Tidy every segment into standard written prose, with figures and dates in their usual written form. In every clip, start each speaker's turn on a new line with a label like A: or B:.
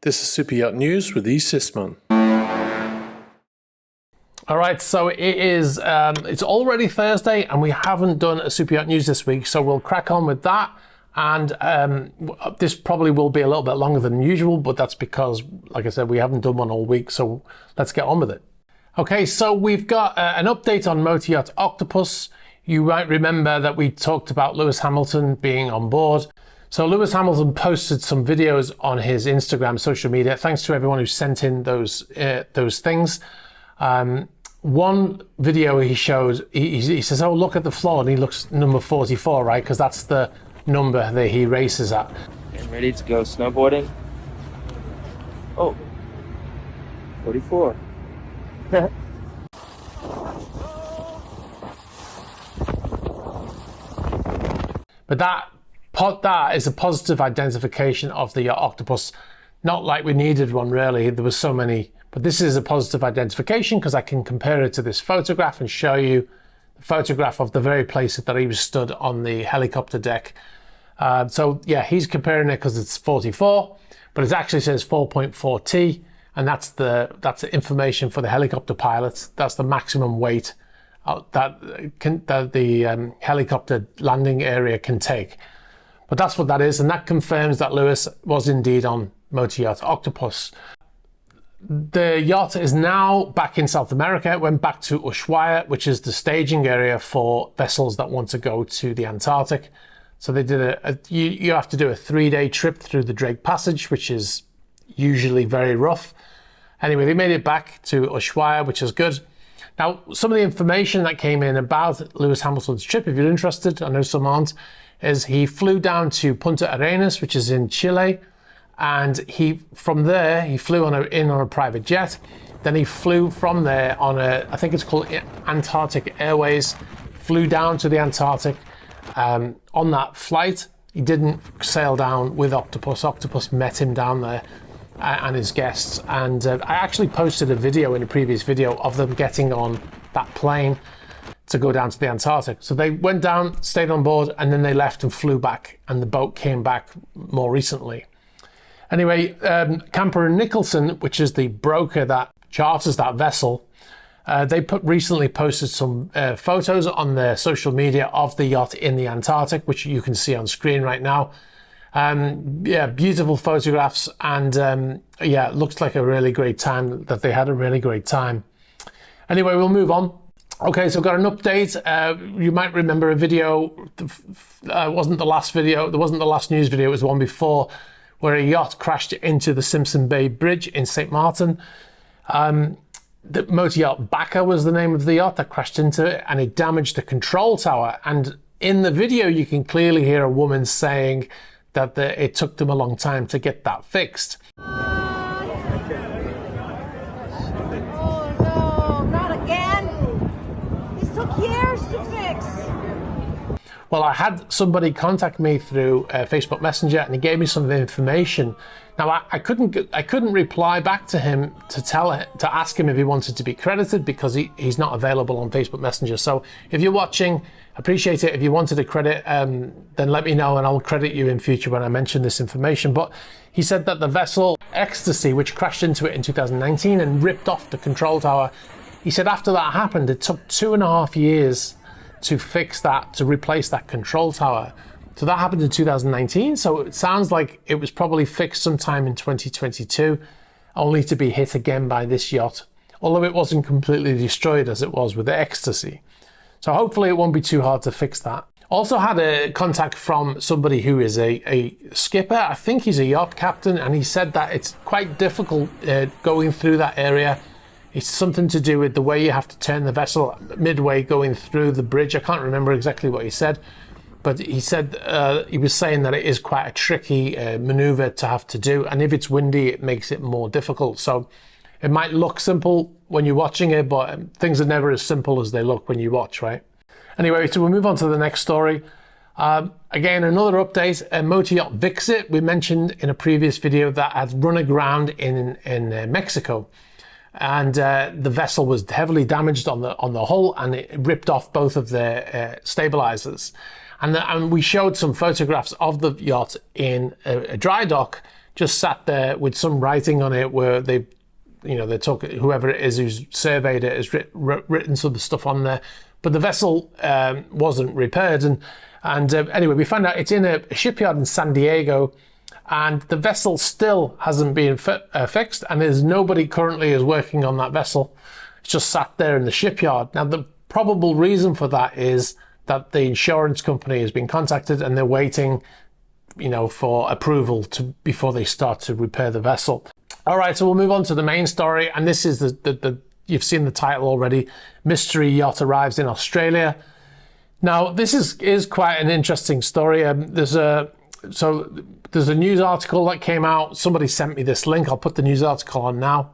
A: This is Super Yacht News with E. Sisman.
B: All right, so it's already Thursday and we haven't done a Super Yacht News this week, so we'll crack on with that. And this probably will be a little bit longer than usual, but that's because, like I said, we haven't done one all week, so let's get on with it. Okay, so we've got an update on motor yacht Octopus. You might remember that we talked about Lewis Hamilton being on board. So Lewis Hamilton posted some videos on his Instagram social media. Thanks to everyone who sent in those things. One video he showed, he says, "Oh, look at the floor," and he looks number 44, right? Because that's the number that he races at.
C: And ready to go snowboarding. Oh, 44.
B: But that is a positive identification of the Octopus. Not like we needed one really, there was so many, but this is a positive identification because I can compare it to this photograph and show you the photograph of the very place that he was stood on the helicopter deck. So yeah, he's comparing it because it's 44, but it actually says 4.4T, and that's the information for the helicopter pilots. That's the maximum weight that the helicopter landing area can take. But that's what that is, and that confirms that Lewis was indeed on motor yacht Octopus. The yacht is now back in South America. It went back to Ushuaia, which is the staging area for vessels that want to go to the Antarctic. So they did you have to do a 3-day trip through the Drake Passage, which is usually very rough. Anyway, they made it back to Ushuaia, which is good. Now, some of the information that came in about Lewis Hamilton's trip, if you're interested, I know some aren't, is he flew down to Punta Arenas, which is in Chile, and from there he flew on a private jet. Then he flew from there on I think it's called Antarctic Airways, flew down to the Antarctic. On that flight, he didn't sail down with Octopus. Octopus met him down there and his guests. And I actually posted a video in a previous video of them getting on that plane to go down to the Antarctic. So they went down, stayed on board, and then they left and flew back, and the boat came back more recently. Anyway, Camper & Nicholson, which is the broker that charters that vessel, they recently posted some photos on their social media of the yacht in the Antarctic, which you can see on screen right now. Yeah, beautiful photographs, and yeah, it looks like a really great time, that they had a really great time. Anyway, we'll move on. Okay, so I've got an update. You might remember a video, wasn't the last video, there wasn't the last news video, it was the one before, where a yacht crashed into the Simpson Bay Bridge in St. Martin. The motor yacht Baca was the name of the yacht that crashed into it, and it damaged the control tower. And in the video, you can clearly hear a woman saying that it took them a long time to get that fixed.
D: Years to fix.
B: Well, I had somebody contact me through Facebook Messenger, and he gave me some of the information. Now, I couldn't reply back to him to ask him if he wanted to be credited, because he's not available on Facebook Messenger. So if you're watching, appreciate it. If you wanted a credit, then let me know and I'll credit you in future when I mention this information. But he said that the vessel Ecstasy, which crashed into it in 2019 and ripped off the control tower, he said after that happened, it took 2.5 years to fix that, to replace that control tower. So that happened in 2019. So it sounds like it was probably fixed sometime in 2022, only to be hit again by this yacht, although it wasn't completely destroyed as it was with the Ecstasy. So hopefully it won't be too hard to fix that. Also had a contact from somebody who is a skipper. I think he's a yacht captain, and he said that it's quite difficult going through that area. It's something to do with the way you have to turn the vessel midway going through the bridge. I can't remember exactly what he said, but he said he was saying that it is quite a tricky maneuver to have to do, and if it's windy, it makes it more difficult. So it might look simple when you're watching it, but things are never as simple as they look when you watch, right? Anyway, so we'll move on to the next story. Again, another update, motor yacht Vixit, we mentioned in a previous video, that had run aground in Mexico. And the vessel was heavily damaged on the hull, and it ripped off both of their stabilizers. And we showed some photographs of the yacht in a dry dock, just sat there with some writing on it where they talk, whoever it is who's surveyed it has written some stuff on there. But the vessel wasn't repaired. And anyway, we found out it's in a shipyard in San Diego, and the vessel still hasn't been fixed, and there's nobody currently is working on that vessel. It's just sat there in the shipyard. Now, the probable reason for that is that the insurance company has been contacted and they're waiting, for approval before they start to repair the vessel. All right, so we'll move on to the main story, and this is the you've seen the title already. Mystery yacht arrives in Australia. Now, this is quite an interesting story. There's a news article that came out. Somebody sent me this link. I'll put the news article on now.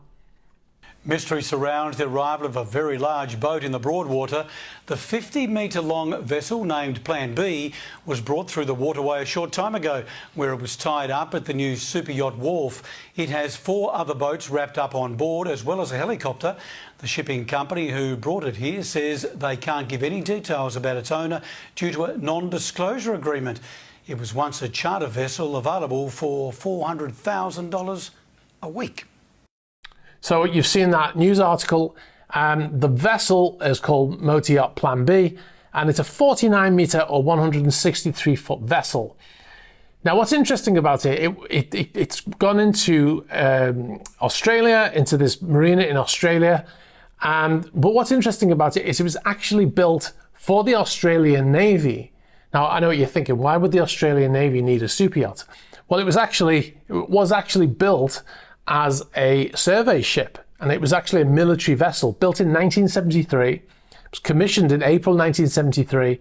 E: Mystery surrounds the arrival of a very large boat in the Broadwater. The 50-metre-long vessel named Plan B was brought through the waterway a short time ago, where it was tied up at the new SuperYacht wharf. It has 4 other boats wrapped up on board, as well as a helicopter. The shipping company who brought it here says they can't give any details about its owner due to a non-disclosure agreement. It was once a charter vessel available for $400,000 a week.
B: So you've seen that news article. The vessel is called Motor Yacht Plan B, and it's a 49-metre or 163-foot vessel. Now, what's interesting about it's gone into Australia, into this marina in Australia. But what's interesting about it is it was actually built for the Australian Navy. Now, I know what you're thinking. Why would the Australian Navy need a super yacht? Well, it was actually built as a survey ship, and it was actually a military vessel built in 1973. It was commissioned in April 1973,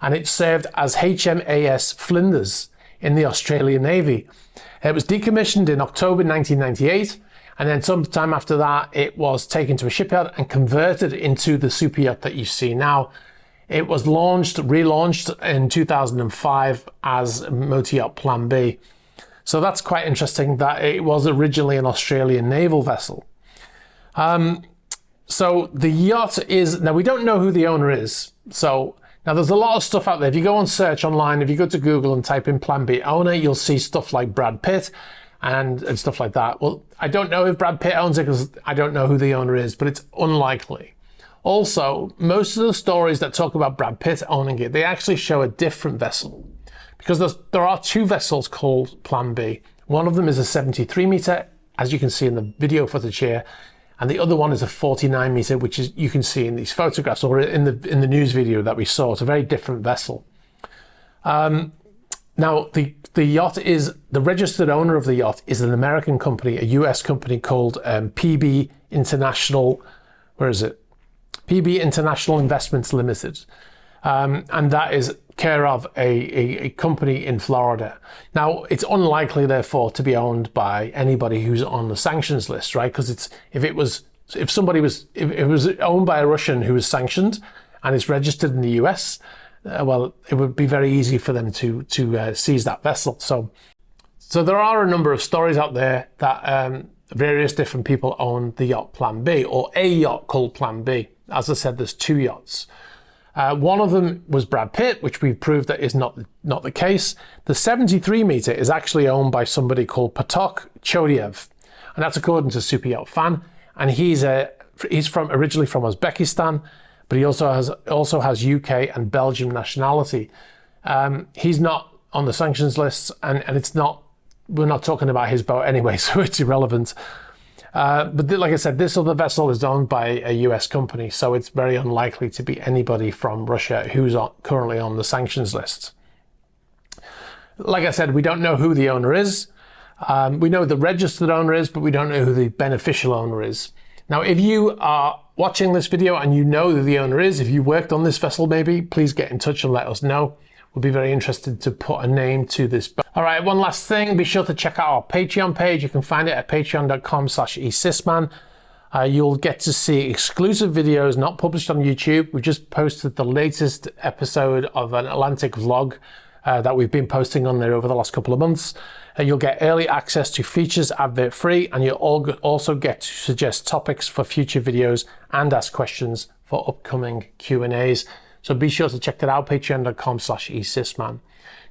B: and it served as HMAS Flinders in the Australian Navy. It was decommissioned in October 1998, and then sometime after that it was taken to a shipyard and converted into the super yacht that you see now. It was relaunched in 2005 as Motor Yacht Plan B. So that's quite interesting that it was originally an Australian naval vessel. So the yacht is, now we don't know who the owner is. So now there's a lot of stuff out there. If you go on search online, if you go to Google and type in Plan B owner, you'll see stuff like Brad Pitt and stuff like that. Well, I don't know if Brad Pitt owns it because I don't know who the owner is, but it's unlikely. Also, most of the stories that talk about Brad Pitt owning it, they actually show a different vessel. Because there are 2 vessels called Plan B. One of them is a 73-metre, as you can see in the video footage here, and the other one is a 49-metre, which is you can see in these photographs or in the news video that we saw. It's a very different vessel. Now, the yacht is, the registered owner of the yacht is an American company, a US company called PB International, PB International Investments Limited. And that is care of a company in Florida. Now, it's unlikely, therefore, to be owned by anybody who's on the sanctions list, right? Because if it was owned by a Russian who was sanctioned and it's registered in the US, well, it would be very easy for them to seize that vessel. So there are a number of stories out there that various different people own the yacht Plan B, or a yacht called Plan B. As I said, there's 2 yachts. One of them was Brad Pitt, which we've proved that is not the case. The 73-metre is actually owned by somebody called Patok Chodiev, and that's according to Super Yacht Fan. And he's originally from Uzbekistan, but he also has UK and Belgian nationality. He's not on the sanctions list, and we're not talking about his boat anyway, so it's irrelevant. But like I said, this other vessel is owned by a US company, so it's very unlikely to be anybody from Russia who's currently on the sanctions list. Like I said, we don't know who the owner is. We know the registered owner is, but we don't know who the beneficial owner is. Now, if you are watching this video and you know who the owner is, if you worked on this vessel maybe, please get in touch and let us know. We'll be very interested to put a name to this. All right, one last thing, be sure to check out our Patreon page. You can find it at patreon.com/esysman. You'll get to see exclusive videos not published on YouTube. We just posted the latest episode of an Atlantic vlog that we've been posting on there over the last couple of months. You'll get early access to features advert free, and you'll also get to suggest topics for future videos and ask questions for upcoming Q&As. So be sure to check that out, patreon.com/eSysMan.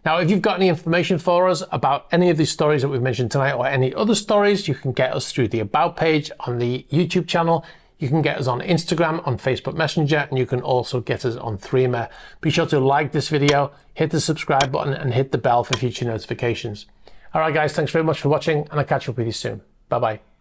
B: Now, if you've got any information for us about any of these stories that we've mentioned tonight or any other stories, you can get us through the About page on the YouTube channel. You can get us on Instagram, on Facebook Messenger, and you can also get us on Threema. Be sure to like this video, hit the subscribe button, and hit the bell for future notifications. All right, guys, thanks very much for watching, and I'll catch up with you soon. Bye-bye.